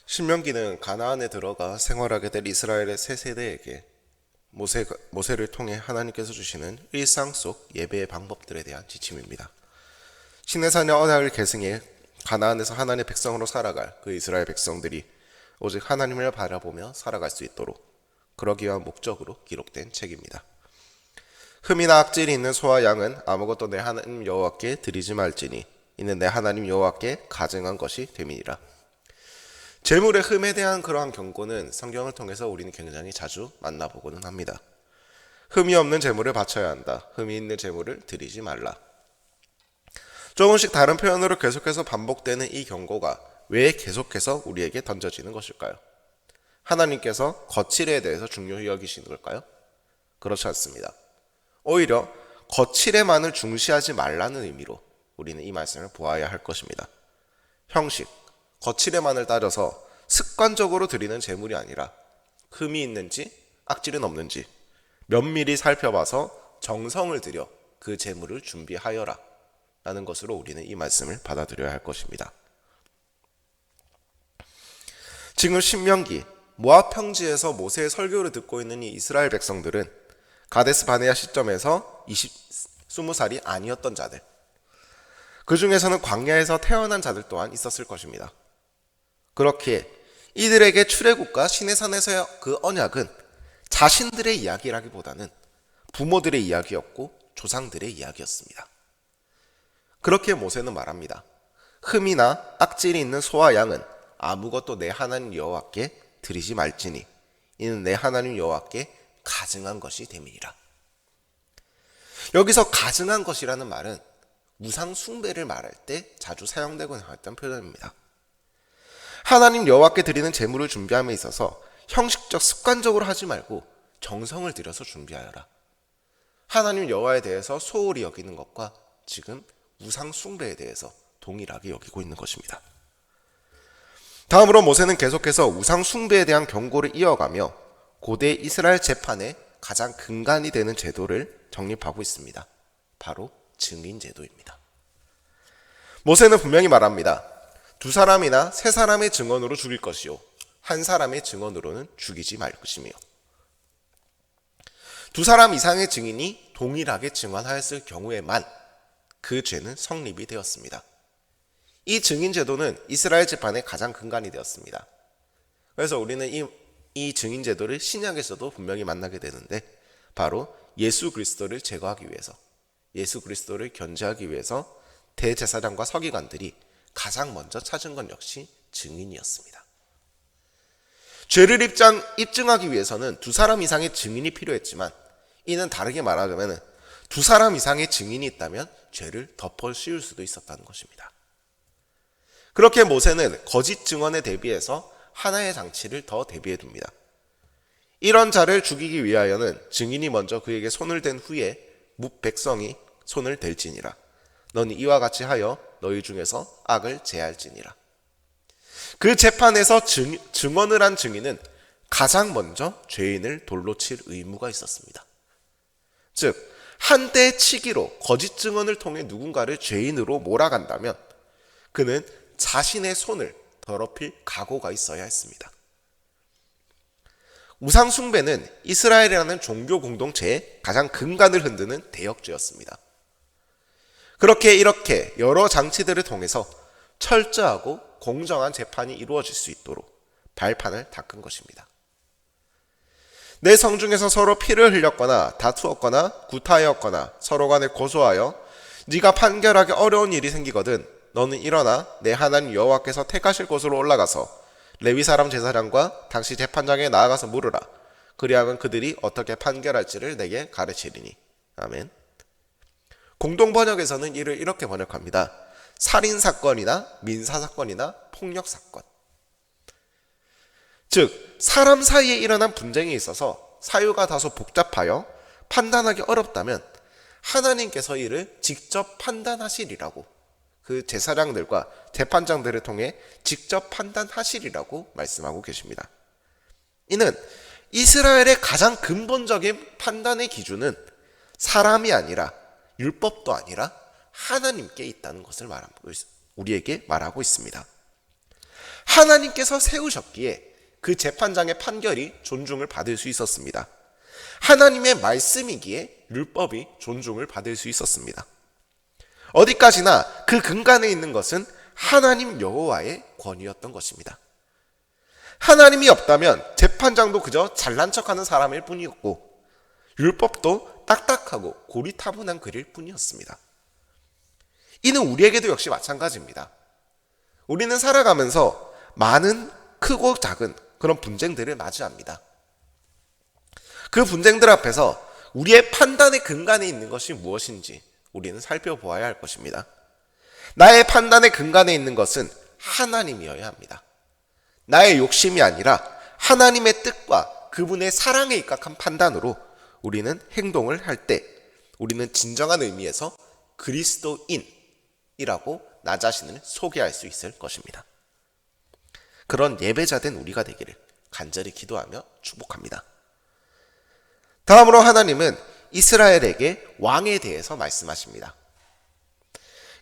신명기는 가나안에 들어가 생활하게 될 이스라엘의 세 세대에게 모세를 통해 하나님께서 주시는 일상 속 예배의 방법들에 대한 지침입니다. 시내산의 언약을 계승해 가나안에서 하나님의 백성으로 살아갈 그 이스라엘 백성들이 오직 하나님을 바라보며 살아갈 수 있도록 그러기 위한 목적으로 기록된 책입니다. 흠이나 악질이 있는 소와 양은 아무것도 내 하나님 여호와께 드리지 말지니 이는 내 하나님 여호와께 가증한 것이 됨이니라. 재물의 흠에 대한 그러한 경고는 성경을 통해서 우리는 굉장히 자주 만나보고는 합니다. 흠이 없는 재물을 바쳐야 한다. 흠이 있는 재물을 드리지 말라. 조금씩 다른 표현으로 계속해서 반복되는 이 경고가 왜 계속해서 우리에게 던져지는 것일까요? 하나님께서 거칠에 대해서 중요히 여기시는 걸까요? 그렇지 않습니다. 오히려 거칠에만을 중시하지 말라는 의미로 우리는 이 말씀을 보아야 할 것입니다. 형식, 거칠에만을 따져서 습관적으로 드리는 재물이 아니라 흠이 있는지 악질은 없는지 면밀히 살펴봐서 정성을 들여 그 재물을 준비하여라 라는 것으로 우리는 이 말씀을 받아들여야 할 것입니다. 지금 신명기 모압 평지에서 모세의 설교를 듣고 있는 이 이스라엘 백성들은 가데스 바네아 시점에서 20살이 아니었던 자들, 그 중에서는 광야에서 태어난 자들 또한 있었을 것입니다. 그렇게 이들에게 출애굽과 시내산에서의 그 언약은 자신들의 이야기라기보다는 부모들의 이야기였고 조상들의 이야기였습니다. 그렇게 모세는 말합니다. 흠이나 악질이 있는 소와 양은 아무것도 내 하나님 여호와께 드리지 말지니 이는 내 하나님 여호와께 가증한 것이 됨이니라. 여기서 가증한 것이라는 말은 우상 숭배를 말할 때 자주 사용되곤 했던 표현입니다. 하나님 여호와께 드리는 제물을 준비함에 있어서 형식적 습관적으로 하지 말고 정성을 들여서 준비하여라. 하나님 여호와에 대해서 소홀히 여기는 것과 지금 우상 숭배에 대해서 동일하게 여기고 있는 것입니다. 다음으로 모세는 계속해서 우상 숭배에 대한 경고를 이어가며 고대 이스라엘 재판의 가장 근간이 되는 제도를 정립하고 있습니다. 바로 증인 제도입니다. 모세는 분명히 말합니다. 두 사람이나 세 사람의 증언으로 죽일 것이요 한 사람의 증언으로는 죽이지 말 것이며 두 사람 이상의 증인이 동일하게 증언하였을 경우에만 그 죄는 성립이 되었습니다. 이 증인 제도는 이스라엘 재판의 가장 근간이 되었습니다. 그래서 우리는 이 증인 제도를 신약에서도 분명히 만나게 되는데 바로 예수 그리스도를 제거하기 위해서, 예수 그리스도를 견제하기 위해서 대제사장과 서기관들이 가장 먼저 찾은 건 역시 증인이었습니다. 죄를 입증하기 위해서는 두 사람 이상의 증인이 필요했지만 이는 다르게 말하자면 두 사람 이상의 증인이 있다면 죄를 덮어 씌울 수도 있었다는 것입니다. 그렇게 모세는 거짓 증언에 대비해서 하나의 장치를 더 대비해 둡니다. 이런 자를 죽이기 위하여는 증인이 먼저 그에게 손을 댄 후에 뭇 백성이 손을 댈지니라. 너는 이와 같이 하여 너희 중에서 악을 제할지니라. 그 재판에서 증언을 한 증인은 가장 먼저 죄인을 돌로 칠 의무가 있었습니다. 즉 한 대의 치기로 거짓 증언을 통해 누군가를 죄인으로 몰아간다면 그는 자신의 손을 더럽힐 각오가 있어야 했습니다. 우상 숭배는 이스라엘이라는 종교 공동체의 가장 근간을 흔드는 대역죄였습니다. 그렇게 이렇게 여러 장치들을 통해서 철저하고 공정한 재판이 이루어질 수 있도록 발판을 닦은 것입니다. 내 성중에서 서로 피를 흘렸거나 다투었거나 구타하였거나 서로 간에 고소하여 네가 판결하기 어려운 일이 생기거든 너는 일어나 내 하나님 여호와께서 택하실 곳으로 올라가서 레위 사람 제사장과 당시 재판장에 나아가서 물으라. 그리하면 그들이 어떻게 판결할지를 내게 가르치리니. 아멘. 공동번역에서는 이를 이렇게 번역합니다. 살인사건이나 민사사건이나 폭력사건. 즉 사람 사이에 일어난 분쟁에 있어서 사유가 다소 복잡하여 판단하기 어렵다면 하나님께서 이를 직접 판단하시리라고, 그 제사장들과 재판장들을 통해 직접 판단하시리라고 말씀하고 계십니다. 이는 이스라엘의 가장 근본적인 판단의 기준은 사람이 아니라 율법도 아니라 하나님께 있다는 것을 우리에게 말하고 있습니다. 하나님께서 세우셨기에 그 재판장의 판결이 존중을 받을 수 있었습니다. 하나님의 말씀이기에 율법이 존중을 받을 수 있었습니다. 어디까지나 그 근간에 있는 것은 하나님 여호와의 권위였던 것입니다. 하나님이 없다면 재판장도 그저 잘난 척하는 사람일 뿐이었고 율법도 딱딱하고 고리타분한 글일 뿐이었습니다. 이는 우리에게도 역시 마찬가지입니다. 우리는 살아가면서 많은 크고 작은 그런 분쟁들을 맞이합니다. 그 분쟁들 앞에서 우리의 판단의 근간에 있는 것이 무엇인지 우리는 살펴보아야 할 것입니다. 나의 판단의 근간에 있는 것은 하나님이어야 합니다. 나의 욕심이 아니라 하나님의 뜻과 그분의 사랑에 입각한 판단으로 우리는 행동을 할 때 우리는 진정한 의미에서 그리스도인이라고 나 자신을 소개할 수 있을 것입니다. 그런 예배자된 우리가 되기를 간절히 기도하며 축복합니다. 다음으로 하나님은 이스라엘에게 왕에 대해서 말씀하십니다.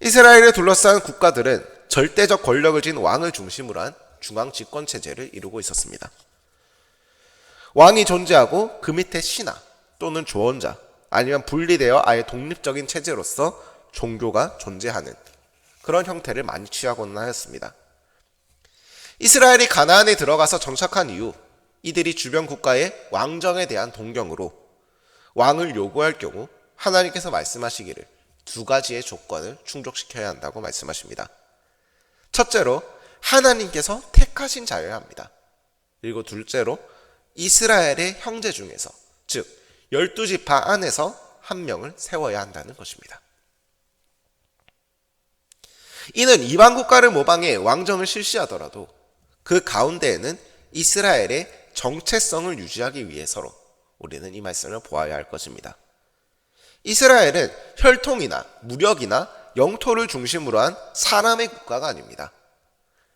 이스라엘을 둘러싼 국가들은 절대적 권력을 쥔 왕을 중심으로 한 중앙 집권 체제를 이루고 있었습니다. 왕이 존재하고 그 밑에 신하 또는 조언자 아니면 분리되어 아예 독립적인 체제로서 종교가 존재하는 그런 형태를 많이 취하고는 하였습니다. 이스라엘이 가나안에 들어가서 정착한 이후 이들이 주변 국가의 왕정에 대한 동경으로 왕을 요구할 경우 하나님께서 말씀하시기를 두 가지의 조건을 충족시켜야 한다고 말씀하십니다. 첫째로 하나님께서 택하신 자여야 합니다. 그리고 둘째로 이스라엘의 형제 중에서 즉 12지파 안에서 한 명을 세워야 한다는 것입니다. 이는 이방 국가를 모방해 왕정을 실시하더라도 그 가운데에는 이스라엘의 정체성을 유지하기 위해서로 우리는 이 말씀을 보아야 할 것입니다. 이스라엘은 혈통이나 무력이나 영토를 중심으로 한 사람의 국가가 아닙니다.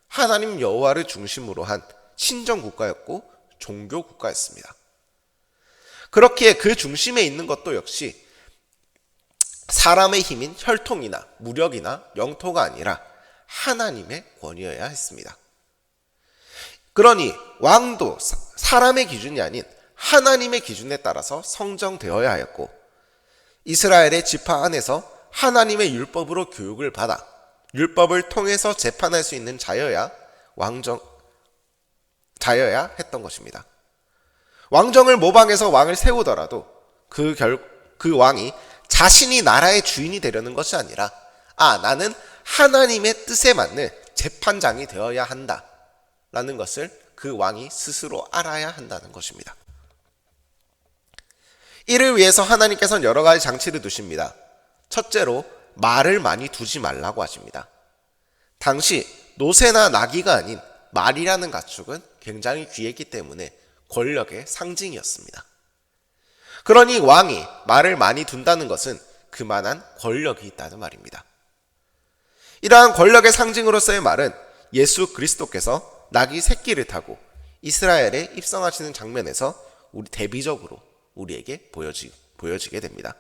하나님 여호와를 중심으로 한 신정 국가였고 종교 국가였습니다. 그렇기에 그 중심에 있는 것도 역시 사람의 힘인 혈통이나 무력이나 영토가 아니라 하나님의 권위여야 했습니다. 그러니 왕도 사람의 기준이 아닌 하나님의 기준에 따라서 성정되어야 하였고 이스라엘의 지파 안에서 하나님의 율법으로 교육을 받아 율법을 통해서 재판할 수 있는 자여야 했던 것입니다. 왕정을 모방해서 왕을 세우더라도 그 왕이 자신이 나라의 주인이 되려는 것이 아니라 나는 하나님의 뜻에 맞는 재판장이 되어야 한다 라는 것을 그 왕이 스스로 알아야 한다는 것입니다. 이를 위해서 하나님께서는 여러 가지 장치를 두십니다. 첫째로 말을 많이 두지 말라고 하십니다. 당시 노새나 나귀가 아닌 말이라는 가축은 굉장히 귀했기 때문에 권력의 상징이었습니다. 그러니 왕이 말을 많이 둔다는 것은 그만한 권력이 있다는 말입니다. 이러한 권력의 상징으로서의 말은 예수 그리스도께서 나귀 새끼를 타고 이스라엘에 입성하시는 장면에서 대비적으로 우리에게 보여지게 됩니다.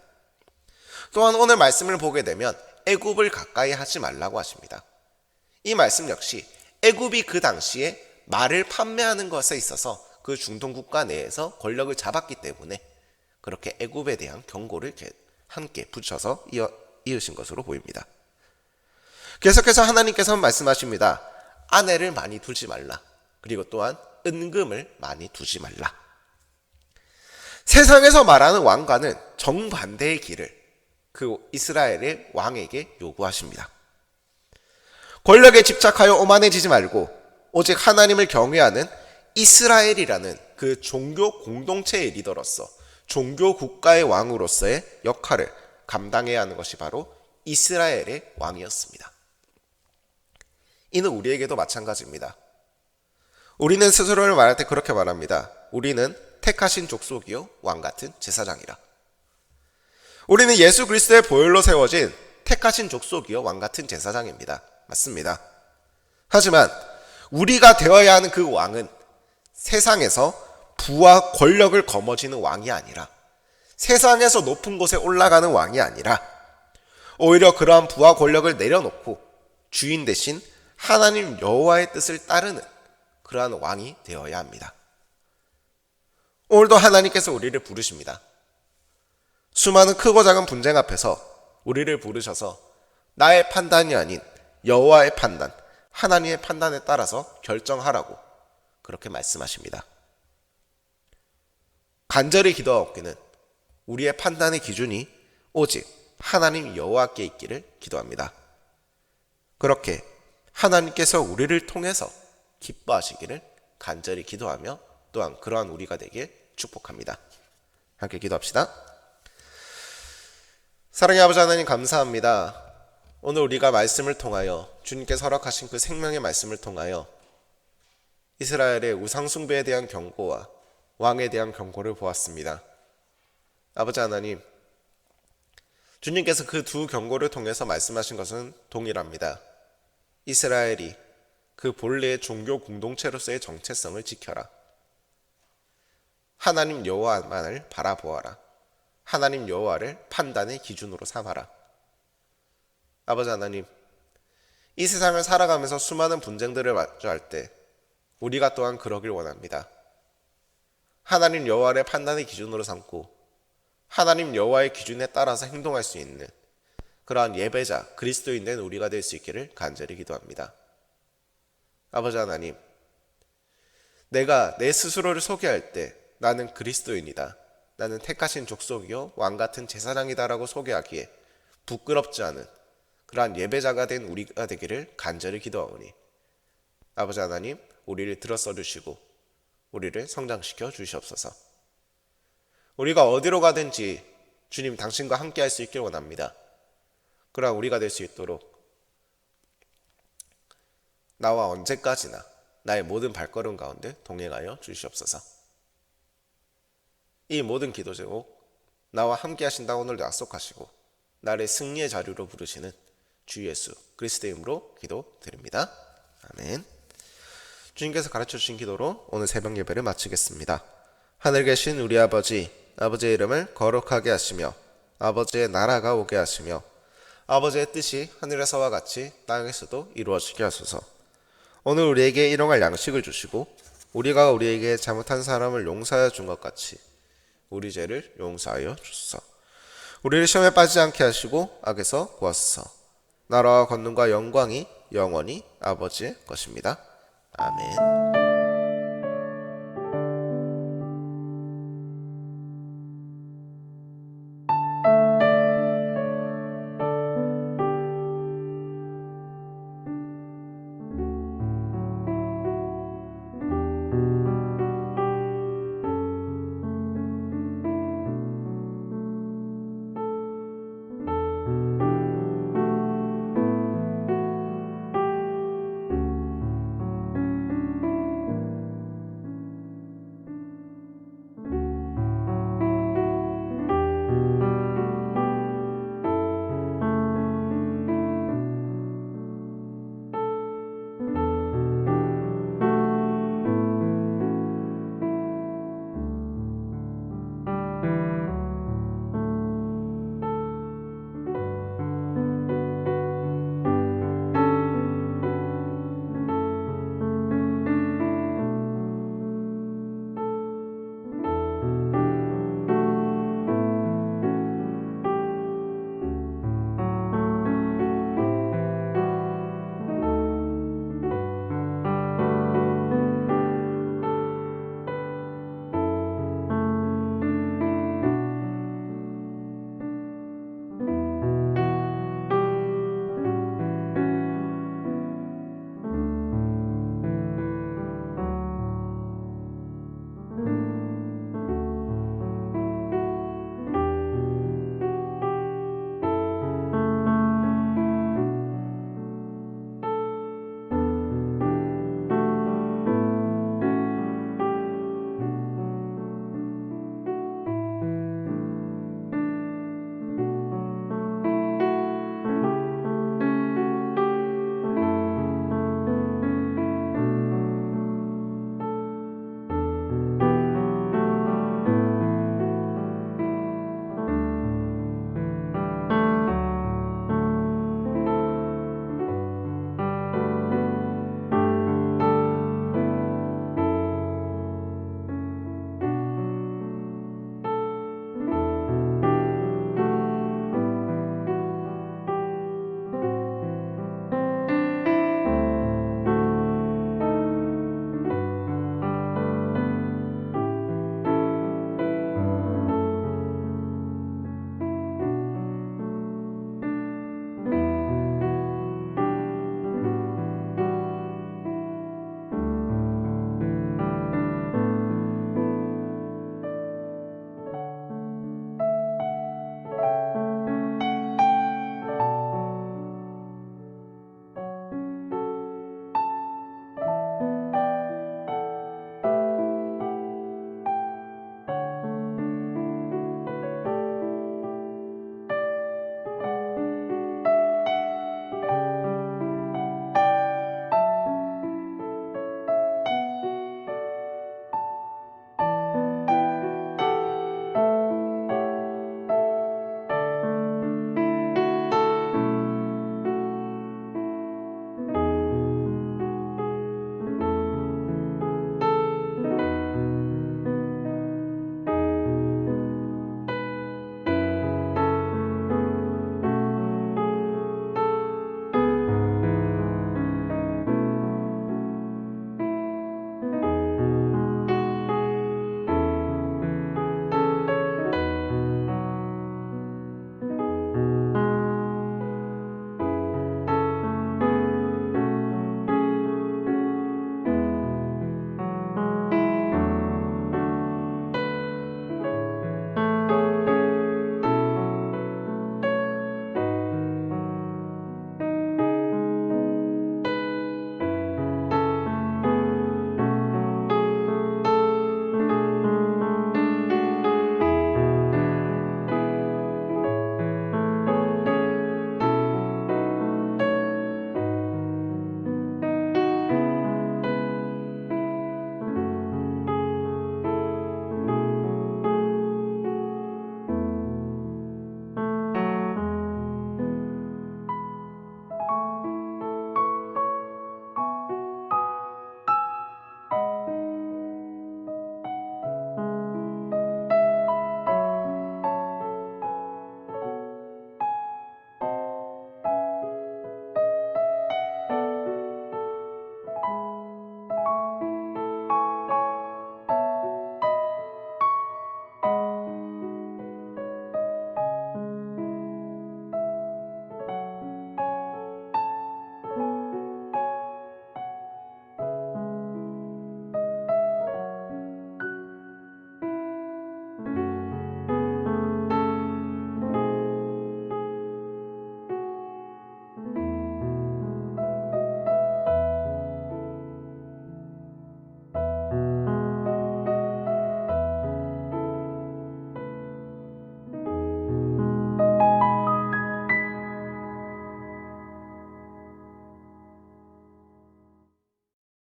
또한 오늘 말씀을 보게 되면 애굽을 가까이 하지 말라고 하십니다. 이 말씀 역시 애굽이 그 당시에 말을 판매하는 것에 있어서 그 중동 국가 내에서 권력을 잡았기 때문에 그렇게 애굽에 대한 경고를 함께 붙여서 이으신 것으로 보입니다. 계속해서 하나님께서는 말씀하십니다. 아내를 많이 두지 말라. 그리고 또한 은금을 많이 두지 말라. 세상에서 말하는 왕과는 정반대의 길을 그 이스라엘의 왕에게 요구하십니다. 권력에 집착하여 오만해지지 말고 오직 하나님을 경외하는 이스라엘이라는 그 종교 공동체의 리더로서 종교 국가의 왕으로서의 역할을 감당해야 하는 것이 바로 이스라엘의 왕이었습니다. 이는 우리에게도 마찬가지입니다. 우리는 스스로를 말할 때 그렇게 말합니다. 우리는 택하신 족속이요 왕같은 제사장이라. 우리는 예수 그리스도의 보혈로 세워진 택하신 족속이요 왕같은 제사장입니다. 맞습니다. 하지만 우리가 되어야 하는 그 왕은 세상에서 부와 권력을 거머쥐는 왕이 아니라 세상에서 높은 곳에 올라가는 왕이 아니라 오히려 그러한 부와 권력을 내려놓고 주인 대신 하나님 여호와의 뜻을 따르는 그러한 왕이 되어야 합니다. 오늘도 하나님께서 우리를 부르십니다. 수많은 크고 작은 분쟁 앞에서 우리를 부르셔서 나의 판단이 아닌 여호와의 판단, 하나님의 판단에 따라서 결정하라고 그렇게 말씀하십니다. 간절히 기도하옵기는 우리의 판단의 기준이 오직 하나님 여호와께 있기를 기도합니다. 그렇게 하나님께서 우리를 통해서 기뻐하시기를 간절히 기도하며 또한 그러한 우리가 되길 축복합니다. 함께 기도합시다. 사랑의 아버지 하나님, 감사합니다. 오늘 우리가 말씀을 통하여 주님께서 허락하신 그 생명의 말씀을 통하여 이스라엘의 우상숭배에 대한 경고와 왕에 대한 경고를 보았습니다. 아버지 하나님, 주님께서 그 두 경고를 통해서 말씀하신 것은 동일합니다. 이스라엘이 그 본래의 종교 공동체로서의 정체성을 지켜라. 하나님 여호와만을 바라보아라. 하나님 여호와를 판단의 기준으로 삼아라. 아버지 하나님, 이 세상을 살아가면서 수많은 분쟁들을 마주할 때 우리가 또한 그러길 원합니다. 하나님 여호와를 판단의 기준으로 삼고 하나님 여호와의 기준에 따라서 행동할 수 있는 그러한 예배자, 그리스도인 된 우리가 될 수 있기를 간절히 기도합니다. 아버지 하나님, 내가 내 스스로를 소개할 때 나는 그리스도인이다, 나는 택하신 족속이요 왕같은 제사장이다 라고 소개하기에 부끄럽지 않은 그러한 예배자가 된 우리가 되기를 간절히 기도하오니 아버지 하나님, 우리를 들어서 주시고 우리를 성장시켜 주시옵소서. 우리가 어디로 가든지 주님 당신과 함께 할 수 있길 원합니다. 그러한 우리가 될 수 있도록 나와 언제까지나 나의 모든 발걸음 가운데 동행하여 주시옵소서. 이 모든 기도 제목 나와 함께 하신다고 오늘도 약속하시고 나를 승리의 자리로 부르시는 주 예수 그리스도의 이름으로 기도드립니다. 아멘. 주님께서 가르쳐 주신 기도로 오늘 새벽 예배를 마치겠습니다. 하늘 계신 우리 아버지, 아버지의 이름을 거룩하게 하시며 아버지의 나라가 오게 하시며 아버지의 뜻이 하늘에서와 같이 땅에서도 이루어지게 하소서. 오늘 우리에게 일용할 양식을 주시고 우리가 우리에게 잘못한 사람을 용서하여 준 것 같이 우리 죄를 용서하여 주소서. 우리를 시험에 빠지지 않게 하시고 악에서 구하소서. 나라와 권능과 영광이 영원히 아버지의 것입니다. 아멘.